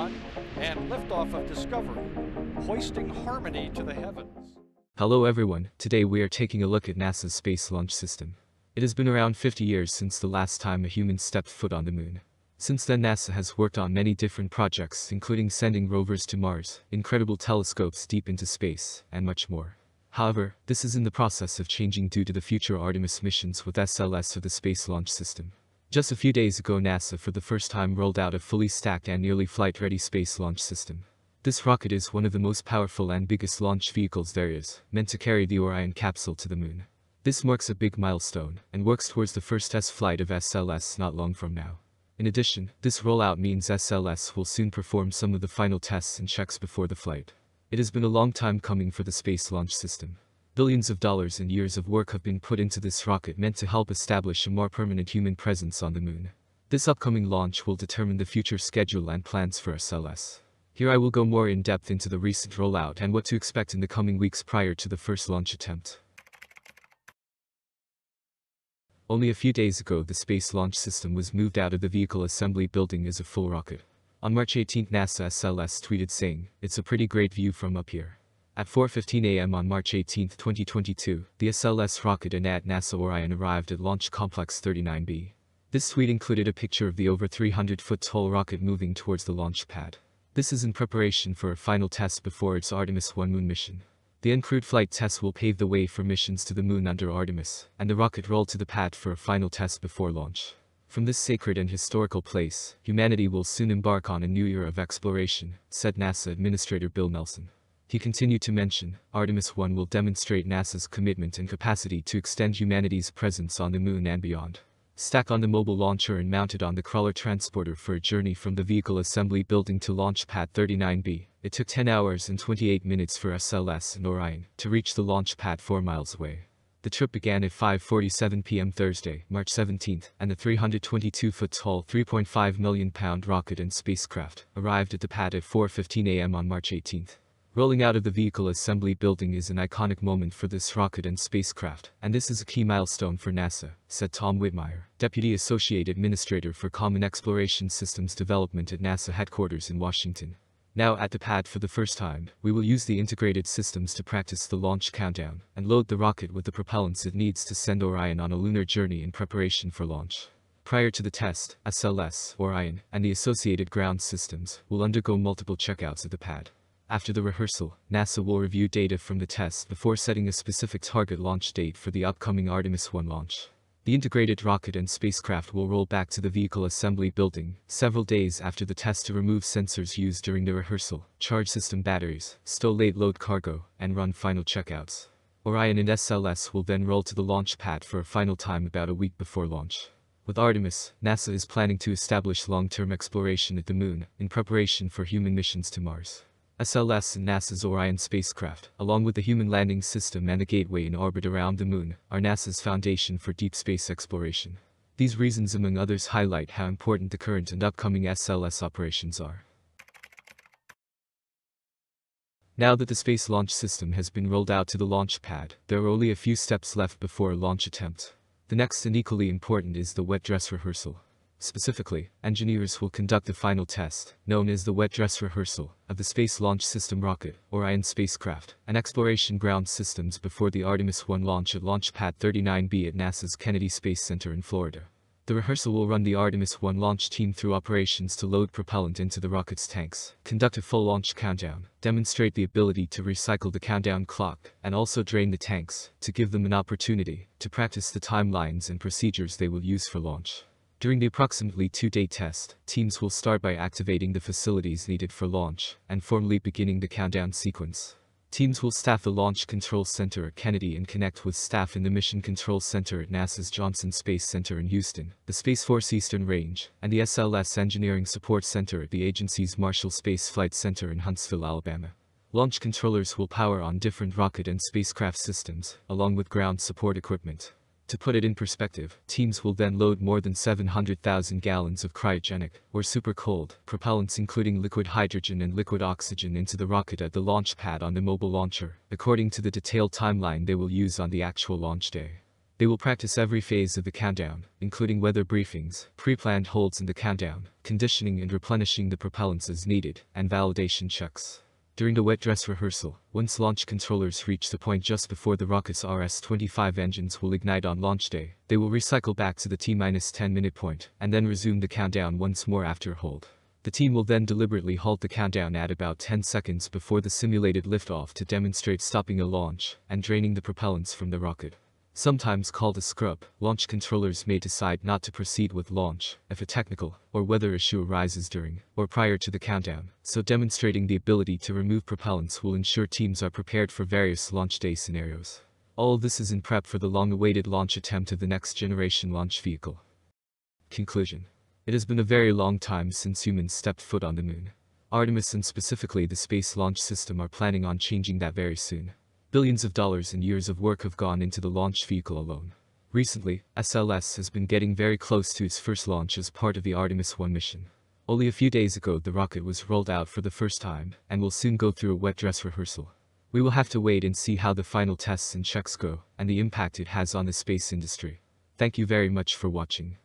1 and liftoff of Discovery, hoisting harmony to the heavens. Hello everyone, today we are taking a look at NASA's Space Launch System. It has been around 50 years since the last time a human stepped foot on the moon. Since then NASA has worked on many different projects including sending rovers to Mars, incredible telescopes deep into space, and much more. However, this is in the process of changing due to the future Artemis missions with SLS or the Space Launch System. Just a few days ago NASA for the first time rolled out a fully stacked and nearly flight-ready Space Launch System. This rocket is one of the most powerful and biggest launch vehicles there is, meant to carry the Orion Capsule to the moon. This marks a big milestone, and works towards the first test flight of SLS not long from now. In addition, this rollout means SLS will soon perform some of the final tests and checks before the flight. It has been a long time coming for the Space Launch System. Billions of dollars and years of work have been put into this rocket meant to help establish a more permanent human presence on the moon. This upcoming launch will determine the future schedule and plans for SLS. Here I will go more in depth into the recent rollout and what to expect in the coming weeks prior to the first launch attempt. Only a few days ago the Space Launch System was moved out of the vehicle assembly building as a full rocket. On March 18 NASA SLS tweeted saying, "It's a pretty great view from up here." At 4:15 a.m. on March 18, 2022, the SLS rocket and at NASA Orion arrived at Launch Complex 39B. This tweet included a picture of the over 300-foot tall rocket moving towards the launch pad. This is in preparation for a final test before its Artemis 1 moon mission. The uncrewed flight test will pave the way for missions to the moon under Artemis, and the rocket rolled to the pad for a final test before launch. From this sacred and historical place, humanity will soon embark on a new era of exploration, said NASA Administrator Bill Nelson. He continued to mention, Artemis 1 will demonstrate NASA's commitment and capacity to extend humanity's presence on the moon and beyond. Stacked on the mobile launcher and mounted on the crawler transporter for a journey from the vehicle assembly building to launch pad 39B, it took 10 hours and 28 minutes for SLS and Orion to reach the launch pad 4 miles away. The trip began at 5:47 p.m. Thursday, March 17, and the 322-foot tall 3.5 million pound rocket and spacecraft arrived at the pad at 4:15 a.m. on March 18. Rolling out of the vehicle assembly building is an iconic moment for this rocket and spacecraft, and this is a key milestone for NASA, said Tom Whitmire, Deputy Associate Administrator for Common Exploration Systems Development at NASA headquarters in Washington. Now at the pad for the first time, we will use the integrated systems to practice the launch countdown, and load the rocket with the propellants it needs to send Orion on a lunar journey in preparation for launch. Prior to the test, SLS, Orion, and the associated ground systems will undergo multiple checkouts at the pad. After the rehearsal, NASA will review data from the test before setting a specific target launch date for the upcoming Artemis 1 launch. The integrated rocket and spacecraft will roll back to the vehicle assembly building several days after the test to remove sensors used during the rehearsal, charge system batteries, stow late load cargo, and run final checkouts. Orion and SLS will then roll to the launch pad for a final time about a week before launch. With Artemis, NASA is planning to establish long-term exploration at the moon in preparation for human missions to Mars. SLS and NASA's Orion spacecraft, along with the Human Landing System and the Gateway in orbit around the moon, are NASA's foundation for deep space exploration. These reasons among others highlight how important the current and upcoming SLS operations are. Now that the Space Launch System has been rolled out to the launch pad, there are only a few steps left before a launch attempt. The next and equally important is the wet dress rehearsal. Specifically, engineers will conduct the final test, known as the wet dress rehearsal, of the Space Launch System rocket, Orion spacecraft, and exploration ground systems before the Artemis 1 launch at Launch Pad 39B at NASA's Kennedy Space Center in Florida. The rehearsal will run the Artemis 1 launch team through operations to load propellant into the rocket's tanks, conduct a full launch countdown, demonstrate the ability to recycle the countdown clock, and also drain the tanks, to give them an opportunity to practice the timelines and procedures they will use for launch. During the approximately 2-day test, teams will start by activating the facilities needed for launch, and formally beginning the countdown sequence. Teams will staff the Launch Control Center at Kennedy and connect with staff in the Mission Control Center at NASA's Johnson Space Center in Houston, the Space Force Eastern Range, and the SLS Engineering Support Center at the agency's Marshall Space Flight Center in Huntsville, Alabama. Launch controllers will power on different rocket and spacecraft systems, along with ground support equipment. To put it in perspective, teams will then load more than 700,000 gallons of cryogenic, or super cold, propellants including liquid hydrogen and liquid oxygen into the rocket at the launch pad on the mobile launcher, according to the detailed timeline they will use on the actual launch day. They will practice every phase of the countdown, including weather briefings, pre-planned holds in the countdown, conditioning and replenishing the propellants as needed, and validation checks. During the wet dress rehearsal, once launch controllers reach the point just before the rocket's RS-25 engines will ignite on launch day, they will recycle back to the T-10-minute point, and then resume the countdown once more after a hold. The team will then deliberately halt the countdown at about 10 seconds before the simulated liftoff to demonstrate stopping a launch and draining the propellants from the rocket. Sometimes called a scrub, launch controllers may decide not to proceed with launch if a technical or weather issue arises during or prior to the countdown, so demonstrating the ability to remove propellants will ensure teams are prepared for various launch day scenarios. All of this is in prep for the long-awaited launch attempt of the next-generation launch vehicle. Conclusion. It has been a very long time since humans stepped foot on the moon. Artemis and specifically the Space Launch System are planning on changing that very soon. Billions of dollars and years of work have gone into the launch vehicle alone. Recently, SLS has been getting very close to its first launch as part of the Artemis 1 mission. Only a few days ago the rocket was rolled out for the first time, and will soon go through a wet dress rehearsal. We will have to wait and see how the final tests and checks go, and the impact it has on the space industry. Thank you very much for watching.